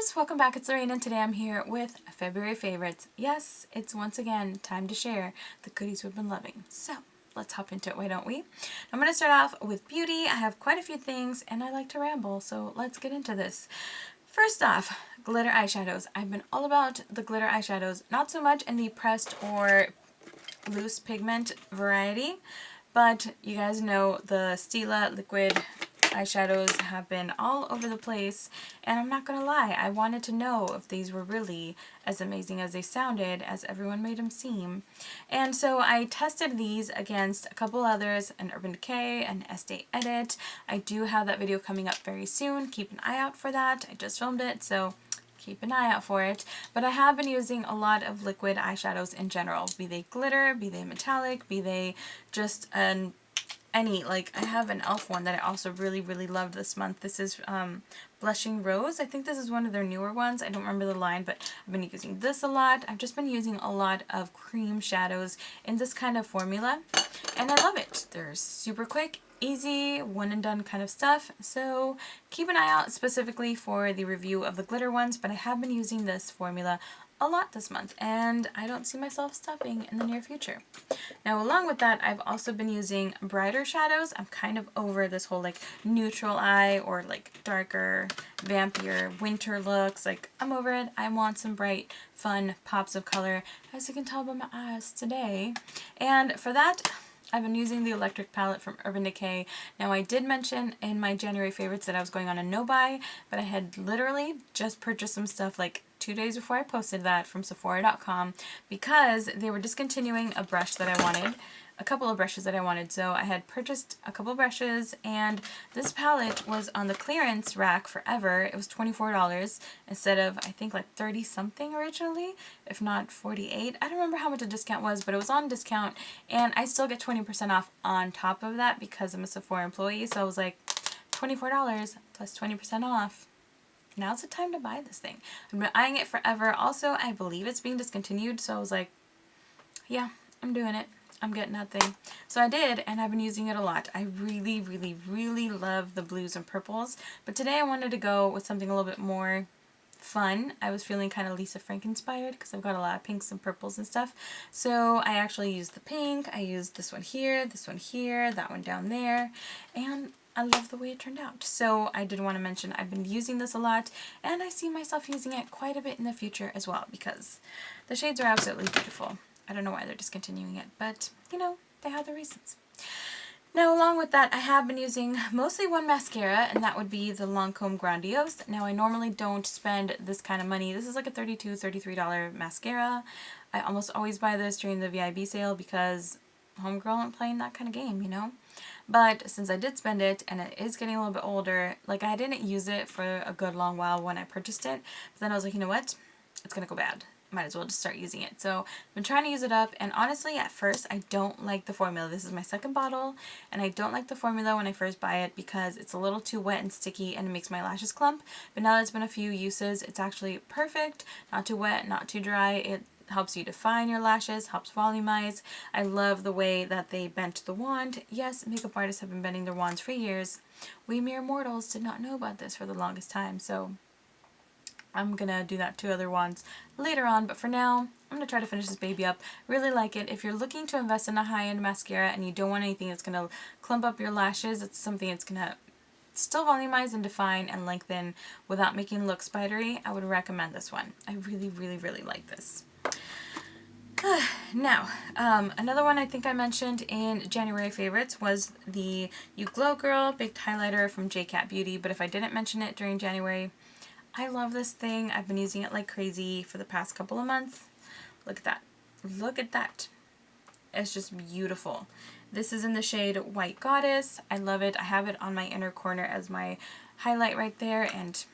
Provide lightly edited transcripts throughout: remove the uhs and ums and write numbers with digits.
loves, welcome back. It's Lorena and today I'm here with February favorites. Yes, it's once again time to share the goodies we've been loving. So let's hop into it, why don't we? I'm going to start off with beauty. I have quite a few things and I like to ramble, so let's get into this. First off, glitter eyeshadows. I've been all about the glitter eyeshadows, not so much in the pressed or loose pigment variety, but you guys know the Stila liquid eyeshadows have been all over the place, and I'm not gonna lie, I wanted to know if these were really as amazing as they sounded, as everyone made them seem. And so I tested these against a couple others, an Urban Decay, an Estee Edit. I do have that video coming up very soon. Keep an eye out for that. I just filmed it, so keep an eye out for it. But I have been using a lot of liquid eyeshadows in general, be they glitter, be they metallic, be they just any, like I have an e.l.f. one that I also really loved this month. This is Blushing Rose. I think this is one of their newer ones. I don't remember the line, but I've been using this a lot. I've just been using a lot of cream shadows in this kind of formula, and I love it. They're super quick, easy, one and done kind of stuff. So keep an eye out specifically for the review of the glitter ones, but I have been using this formula a lot this month, and I don't see myself stopping in the near future. Now, along with that, I've also been using brighter shadows. I'm kind of over this whole like neutral eye or like darker, vampier winter looks. Like, I'm over it. I want some bright, fun pops of color, as you can tell by my eyes today. And for that, I've been using the electric palette from Urban Decay. Now, I did mention in my January favorites that I was going on a no-buy, but I had literally just purchased some stuff like 2 days before I posted that from Sephora.com because they were discontinuing a brush that I wanted, a couple of brushes that I wanted. So I had purchased a couple brushes, and this palette was on the clearance rack forever. It was $24 instead of, I think, like 30 something originally, if not 48. I don't remember how much the discount was, but it was on discount, and I still get 20% off on top of that because I'm a Sephora employee. So I was like, $24 plus 20% off. Now's the time to buy this thing. I've been eyeing it forever. Also, I believe it's being discontinued, so I was like, yeah, I'm doing it. I'm getting that thing. So I did, and I've been using it a lot. I really love the blues and purples, but today I wanted to go with something a little bit more fun. I was feeling kind of Lisa Frank inspired because I've got a lot of pinks and purples and stuff. So I actually used the pink. I used this one here, that one down there, and I love the way it turned out. So I did want to mention I've been using this a lot, and I see myself using it quite a bit in the future as well because the shades are absolutely beautiful. I don't know why they're discontinuing it, but you know, they have their reasons. Now, along with that, I have been using mostly one mascara, and that would be the Lancome Grandiose. Now, I normally don't spend this kind of money. This is like a $32, $33 mascara. I almost always buy this during the VIB sale because homegirl ain't playing that kind of game, you know? But since I did spend it, and it is getting a little bit older, like I didn't use it for a good long while when I purchased it, but then I was like, you know what? It's gonna go bad. Might as well just start using it. So I've been trying to use it up, and honestly at first I don't like the formula. This is my second bottle, and I don't like the formula when I first buy it because it's a little too wet and sticky and it makes my lashes clump. But now that it's been a few uses, it's actually perfect. Not too wet, not too dry. It helps you define your lashes, helps volumize. I love the way that they bent the wand. Yes, makeup artists have been bending their wands for years. We mere mortals did not know about this for the longest time, so I'm gonna do that to other wands later on, but for now, I'm gonna try to finish this baby up. Really like it. If you're looking to invest in a high-end mascara and you don't want anything that's gonna clump up your lashes, it's something that's gonna still volumize and define and lengthen without making it look spidery, I would recommend this one. I really like this. Now, another one I think I mentioned in January favorites was the You Glow Girl Baked Highlighter from JCat Beauty, but if I didn't mention it during January, I love this thing. I've been using it like crazy for the past couple of months. Look at that. Look at that. It's just beautiful. This is in the shade White Goddess. I love it. I have it on my inner corner as my highlight right there, and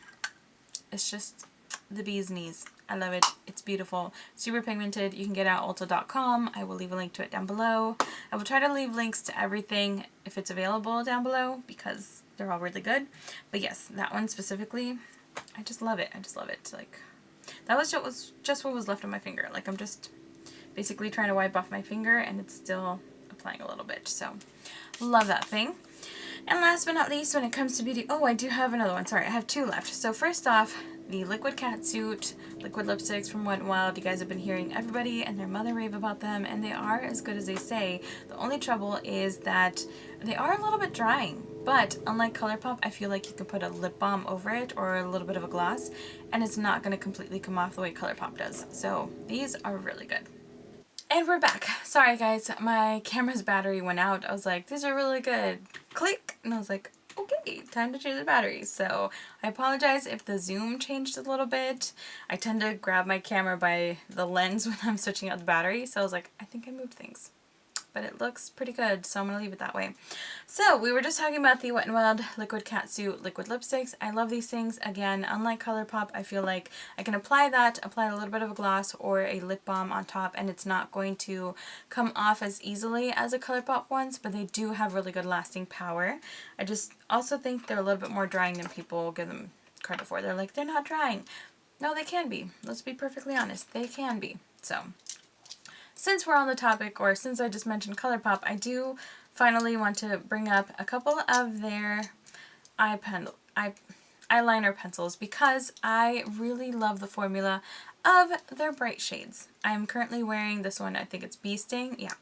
it's just the bee's knees. I love it. It's beautiful. Super pigmented. You can get it at Ulta.com. I will leave a link to it down below. I will try to leave links to everything if it's available down below because they're all really good. But yes, that one specifically, I just love it. I just love it. Like, that was just what was left on my finger. Like, I'm just basically trying to wipe off my finger and it's still applying a little bit. So, love that thing. And last but not least, when it comes to beauty, oh, I do have another one. Sorry, I have two left. So first off, the liquid catsuit, liquid lipsticks from Wet n Wild. You guys have been hearing everybody and their mother rave about them, and they are as good as they say. The only trouble is that they are a little bit drying, but unlike ColourPop, I feel like you can put a lip balm over it or a little bit of a gloss, and it's not going to completely come off the way ColourPop does. So these are really good. And we're back. Sorry guys, my camera's battery went out. I was like, these are really good. Click! And I was like, okay, time to change the battery. So I apologize if the zoom changed a little bit. I tend to grab my camera by the lens when I'm switching out the battery. So I was like, I think I moved things. But it looks pretty good, so I'm going to leave it that way. So we were just talking about the Wet n Wild Liquid Catsuit Liquid Lipsticks. I love these things. Again, unlike ColourPop, I feel like I can apply that, apply a little bit of a gloss or a lip balm on top, and it's not going to come off as easily as the ColourPop ones, but they do have really good lasting power. I just also think they're a little bit more drying than people give them credit for. They're like, they're not drying. No, they can be. Let's be perfectly honest. They can be. So since we're on the topic, or since I just mentioned ColourPop, I do finally want to bring up a couple of their eyeliner pencils because I really love the formula of their bright shades. I'm currently wearing this one, I think it's Bee Sting, yeah.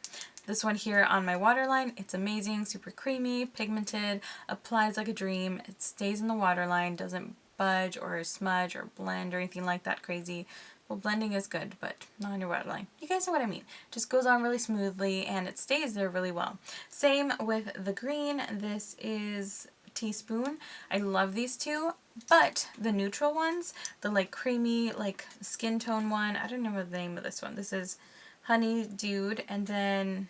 This one here on my waterline, it's amazing, super creamy, pigmented, applies like a dream, it stays in the waterline, doesn't budge or smudge or blend or anything like that crazy. Well, blending is good, but not on your waterline. You guys know what I mean. Just goes on really smoothly and it stays there really well. Same with the green. This is Teaspoon. I love these two, but the neutral ones, the like creamy, like skin tone one, I don't remember the name of this one. This is Honey Dude, and then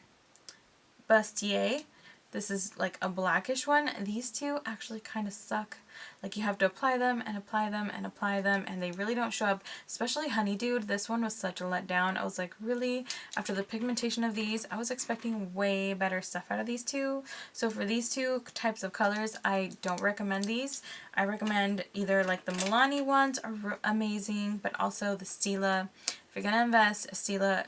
Bustier. This is like a blackish one. These two actually kind of suck. Like you have to apply them and apply them and apply them, and they really don't show up, especially Honey Dude. This one was such a letdown. I was like, really? After the pigmentation of these, I was expecting way better stuff out of these two. So for these two types of colors, I don't recommend these. I recommend either like the Milani ones are amazing, but also the Stila. If you're going to invest, Stila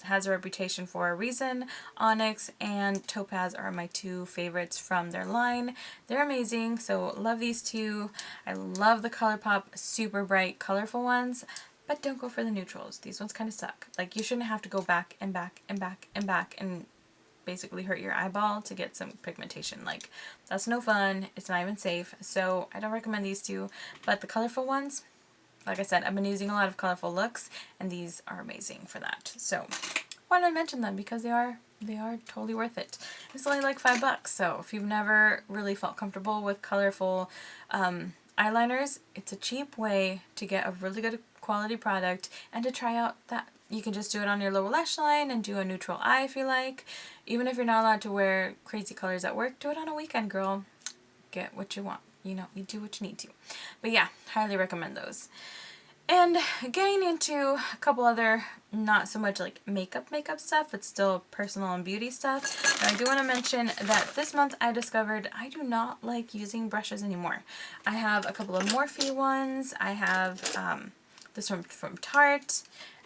has a reputation for a reason. Onyx and Topaz are my two favorites from their line. They're amazing, so love these two. I love the ColourPop super bright, colorful ones, but don't go for the neutrals. These ones kind of suck. Like, you shouldn't have to go back and back and back and back and basically hurt your eyeball to get some pigmentation. Like, that's no fun. It's not even safe. So I don't recommend these two, but the colorful ones, like I said, I've been using a lot of colorful looks, and these are amazing for that. So why did I mention them? Because they are totally worth it. It's only like $5, so if you've never really felt comfortable with colorful eyeliners, it's a cheap way to get a really good quality product and to try out that. You can just do it on your lower lash line and do a neutral eye if you like. Even if you're not allowed to wear crazy colors at work, do it on a weekend, girl. Get what you want. You know, you do what you need to. But yeah, highly recommend those. And getting into a couple other, not so much like makeup stuff, but still personal and beauty stuff. And I do want to mention that this month I discovered I do not like using brushes anymore. I have a couple of Morphe ones. I have this one from Tarte.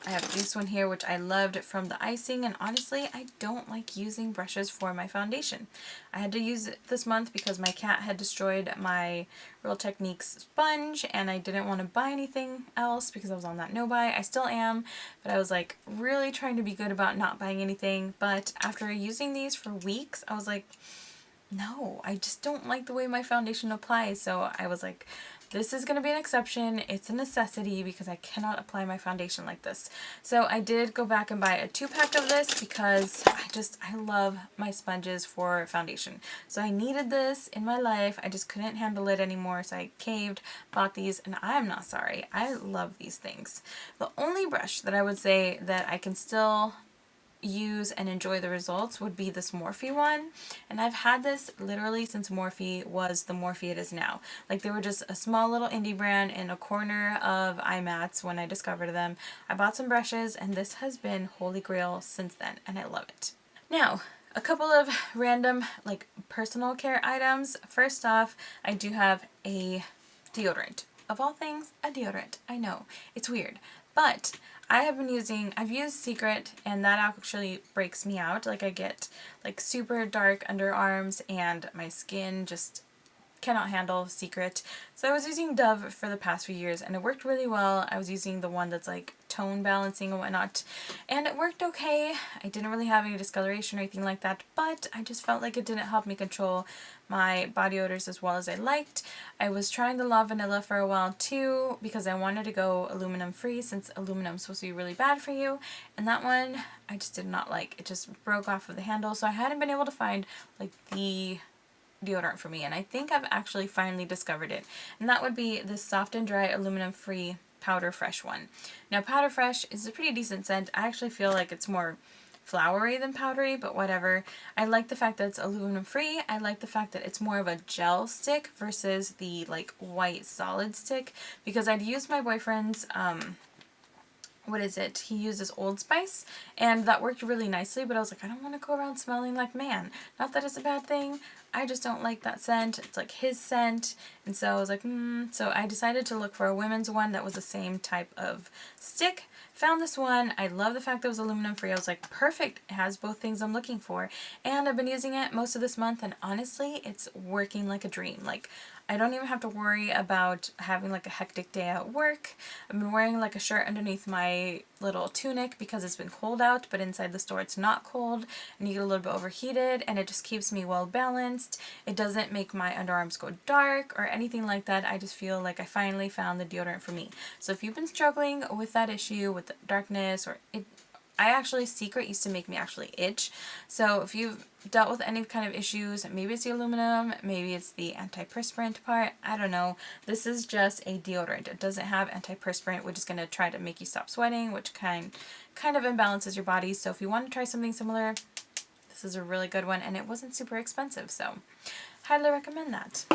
I have this one here, which I loved from the icing, and honestly, I don't like using brushes for my foundation. I had to use it this month because my cat had destroyed my Real Techniques sponge, and I didn't want to buy anything else because I was on that no-buy. I still am, but I was like really trying to be good about not buying anything, but after using these for weeks, I was like, no, I just don't like the way my foundation applies, so I was like, this is going to be an exception. It's a necessity because I cannot apply my foundation like this. So I did go back and buy a 2-pack of this because I love my sponges for foundation. So I needed this in my life. I just couldn't handle it anymore. So I caved, bought these, and I'm not sorry. I love these things. The only brush that I would say that I can still use and enjoy the results would be this Morphe one, and I've had this literally since Morphe was the Morphe it is now. Like, they were just a small little indie brand in a corner of eye mats when I discovered them. I bought some brushes, and this has been holy grail since then, and I love it. Now, a couple of random like personal care items. First off, I do have a deodorant. Of all things, a deodorant. I know, it's weird, but I've used Secret, and that actually breaks me out. Like, I get like super dark underarms and my skin just cannot handle secret. So I was using Dove for the past few years and it worked really well. I was using the one that's like tone balancing and whatnot, and it worked okay. I didn't really have any discoloration or anything like that, but I just felt like it didn't help me control my body odors as well as I liked. I was trying the La Vanilla for a while too because I wanted to go aluminum free since aluminum is supposed to be really bad for you, and that one I just did not like. It just broke off of the handle, so I hadn't been able to find like the deodorant for me, and I think I've actually finally discovered it, and that would be this Soft and Dry aluminum free Powder Fresh one. Now Powder Fresh is a pretty decent scent. I actually feel like it's more flowery than powdery, but whatever. I like the fact that it's aluminum free. I like the fact that it's more of a gel stick versus the like white solid stick, because I'd used my boyfriend's what is it? He uses Old Spice, and that worked really nicely, but I was like, I don't want to go around smelling like man. Not that it's a bad thing, I just don't like that scent. It's like his scent, and so I was like, So I decided to look for a women's one that was the same type of stick. Found this one. I love the fact that it was aluminum free. I was like, perfect. It has both things I'm looking for. And I've been using it most of this month, and honestly, it's working like a dream. Like, I don't even have to worry about having like a hectic day at work. I've been wearing like a shirt underneath my little tunic because it's been cold out, but inside the store it's not cold, and you get a little bit overheated, and it just keeps me well balanced. It doesn't make my underarms go dark or anything like that. I just feel like I finally found the deodorant for me. So if you've been struggling with that issue, with the darkness, or Secret used to make me actually itch. So if you've dealt with any kind of issues, maybe it's the aluminum, maybe it's the antiperspirant part, I don't know. This is just a deodorant. It doesn't have antiperspirant, which is going to try to make you stop sweating, which kind of imbalances your body. So if you want to try something similar, this is a really good one, and it wasn't super expensive, so highly recommend that.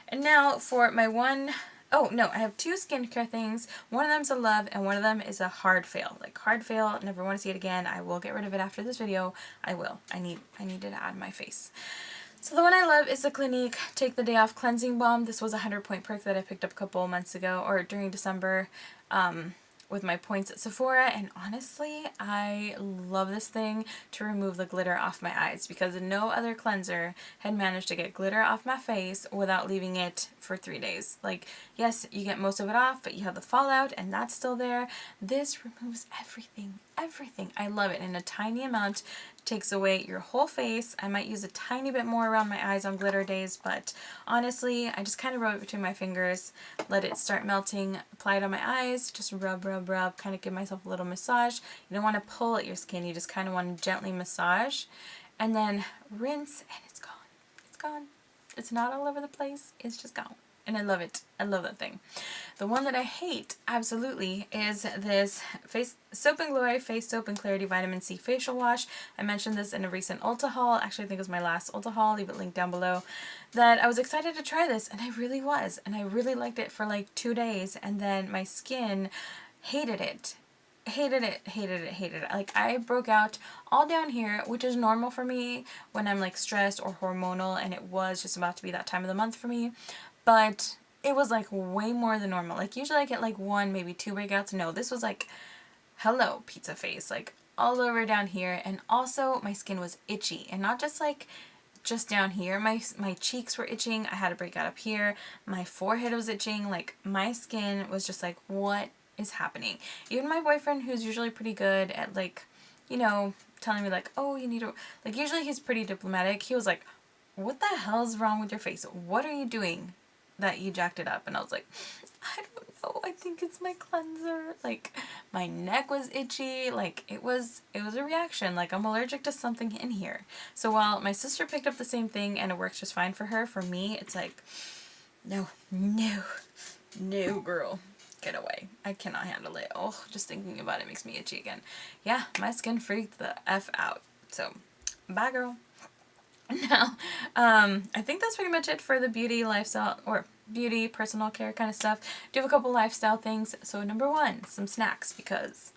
And now for my oh no, I have two skincare things. One of them's a love and one of them is a hard fail. Like hard fail, never want to see it again. I will get rid of it after this video. I will. I need it to add my face. So the one I love is the Clinique Take the Day Off Cleansing Balm. This was a 100-point perk that I picked up a couple months ago, or during December, with my points at Sephora, and honestly, I love this thing to remove the glitter off my eyes, because no other cleanser had managed to get glitter off my face without leaving it for 3 days. Like, yes, you get most of it off, but you have the fallout, and that's still there. This removes everything. Everything. I love it in a tiny amount. Takes away your whole face. I might use a tiny bit more around my eyes on glitter days, but honestly, I just kind of rub it between my fingers, let it start melting, apply it on my eyes, just rub, rub, rub, kind of give myself a little massage. You don't want to pull at your skin, you just kind of want to gently massage, and then rinse, and it's gone. It's gone. It's not all over the place, it's just gone. And I love it. I love that thing. The one that I hate, absolutely, is this Soap & Glory Face Soap and Clarity Vitamin C Facial Wash. I mentioned this in a recent Ulta haul. Actually, I think it was my last Ulta haul. Leave it linked down below. That I was excited to try this, and I really was. And I really liked it for like 2 days, and then my skin hated it. Hated it, hated it, hated it. Like, I broke out all down here, which is normal for me when I'm like stressed or hormonal, and it was just about to be that time of the month for me. But it was like way more than normal. Like, usually I get like 1, maybe 2 breakouts. No, this was like, hello, pizza face, like all over down here. And also my skin was itchy, and not just like just down here. My cheeks were itching. I had a breakout up here. My forehead was itching. Like, my skin was just like, what is happening? Even my boyfriend, who's usually pretty good at like, you know, telling me like, oh, you need to, like, usually he's pretty diplomatic. He was like, what the hell's wrong with your face? What are you doing that you jacked it up? And I was like, I don't know, I think it's my cleanser. Like, my neck was itchy. Like, it was a reaction. Like, I'm allergic to something in here. So while my sister picked up the same thing and it works just fine for her, for me it's like, no, no, no, girl, get away. I cannot handle it. Oh, just thinking about it makes me itchy again. Yeah, my skin freaked the F out. So bye, girl. Now, I think that's pretty much it for the beauty, lifestyle, or beauty, personal care kind of stuff. Do have a couple lifestyle things. So number 1, some snacks, because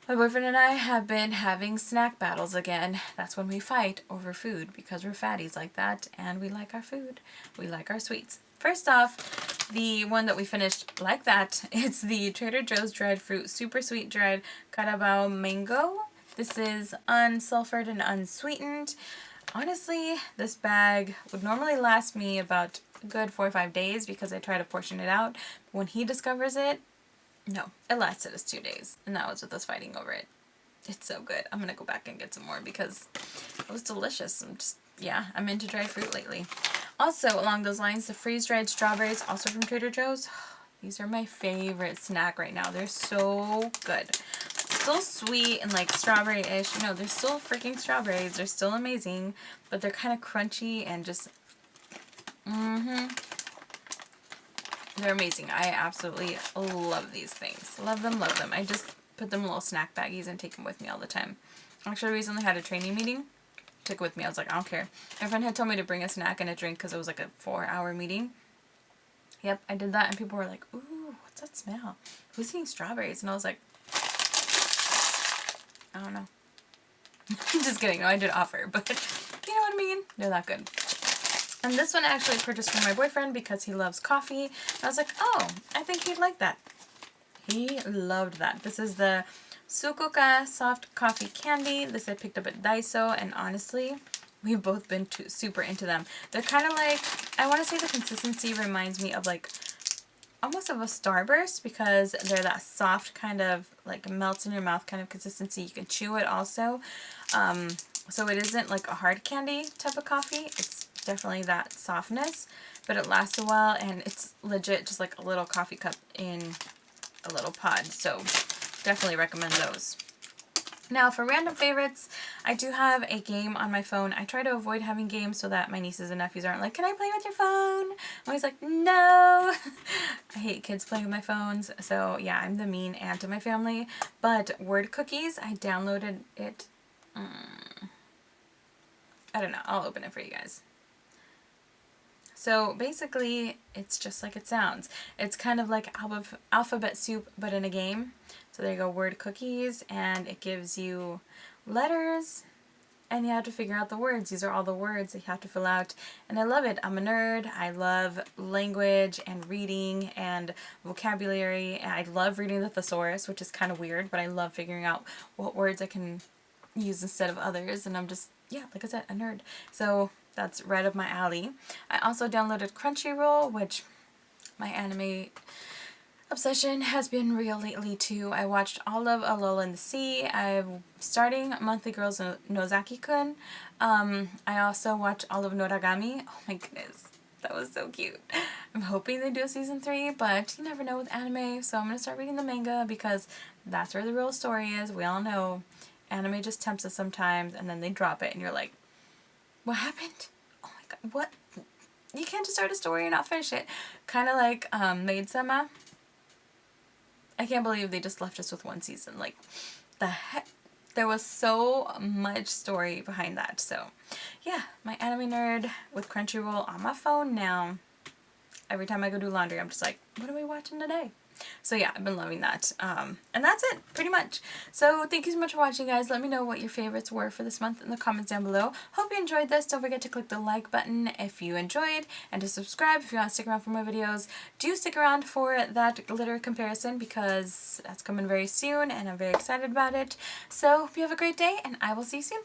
my boyfriend and I have been having snack battles again. That's when we fight over food, because we're fatties like that, and we like our food. We like our sweets. First off, the one that we finished like that, it's the Trader Joe's dried fruit, super sweet dried Carabao mango. This is unsulfured and unsweetened. Honestly, this bag would normally last me about a good 4 or 5 days because I try to portion it out. When he discovers it, no, it lasted us 2 days, and that was with us fighting over it. It's so good. I'm gonna go back and get some more because it was delicious. Yeah, I'm into dried fruit lately. Also, along those lines, the freeze-dried strawberries, also from Trader Joe's. These are my favorite snack right now. They're so good. Still sweet and like strawberry-ish. No, they're still freaking strawberries. They're still amazing, but they're kind of crunchy and just, they're amazing. I absolutely love these things. Love them, love them. I just put them in little snack baggies and take them with me all the time. Actually, I recently had a training meeting. Took it with me. I was like, I don't care. My friend had told me to bring a snack and a drink because it was like a 4-hour meeting. Yep, I did that, and people were like, ooh, what's that smell? Who's eating strawberries? And I was like, I don't know. Just kidding. No, I did offer, but you know what I mean? They're that good. And this one I actually purchased for my boyfriend because he loves coffee. And I was like, oh, I think he'd like that. He loved that. This is the Sukuka soft coffee candy. This I picked up at Daiso, and honestly, we've both been super into them. They're kind of like, I want to say the consistency reminds me of like almost of a Starburst because they're that soft kind of like melts in your mouth kind of consistency. You can chew it also. So it isn't like a hard candy type of coffee. It's definitely that softness, but it lasts a while, and it's legit just like a little coffee cup in a little pod. So definitely recommend those. Now for random favorites, I do have a game on my phone. I try to avoid having games so that my nieces and nephews aren't like, can I play with your phone? I'm always like, no. I hate kids playing with my phones. So yeah, I'm the mean aunt of my family. But Word Cookies, I downloaded it. I don't know. I'll open it for you guys. So basically, it's just like it sounds. It's kind of like alphabet soup, but in a game. So there you go, Word Cookies, and it gives you letters, and you have to figure out the words. These are all the words that you have to fill out, and I love it. I'm a nerd. I love language and reading and vocabulary, and I love reading the thesaurus, which is kind of weird, but I love figuring out what words I can use instead of others, and I'm just, yeah, like I said, a nerd. So that's right up my alley. I also downloaded Crunchyroll, which my anime obsession has been real lately too. I watched all of A Lull in the Sea. I'm starting Monthly Girls Nozaki-kun. I also watched all of Noragami. Oh my goodness, that was so cute. I'm hoping they do a season 3, but you never know with anime, so I'm going to start reading the manga because that's where the real story is. We all know anime just tempts us sometimes, and then they drop it and you're like, what happened? Oh my god, what? You can't just start a story and not finish it. Kind of like Maid-sama. I can't believe they just left us with 1 season. Like, the heck? There was so much story behind that. So, yeah, my anime nerd with Crunchyroll on my phone now. Every time I go do laundry, I'm just like, what are we watching today? So yeah, I've been loving that. And that's it, pretty much. So thank you so much for watching, guys. Let me know what your favorites were for this month in the comments down below. Hope you enjoyed this. Don't forget to click the like button if you enjoyed, and to subscribe if you want to stick around for more videos. Do stick around for that glitter comparison because that's coming very soon, and I'm very excited about it. So hope you have a great day, and I will see you soon.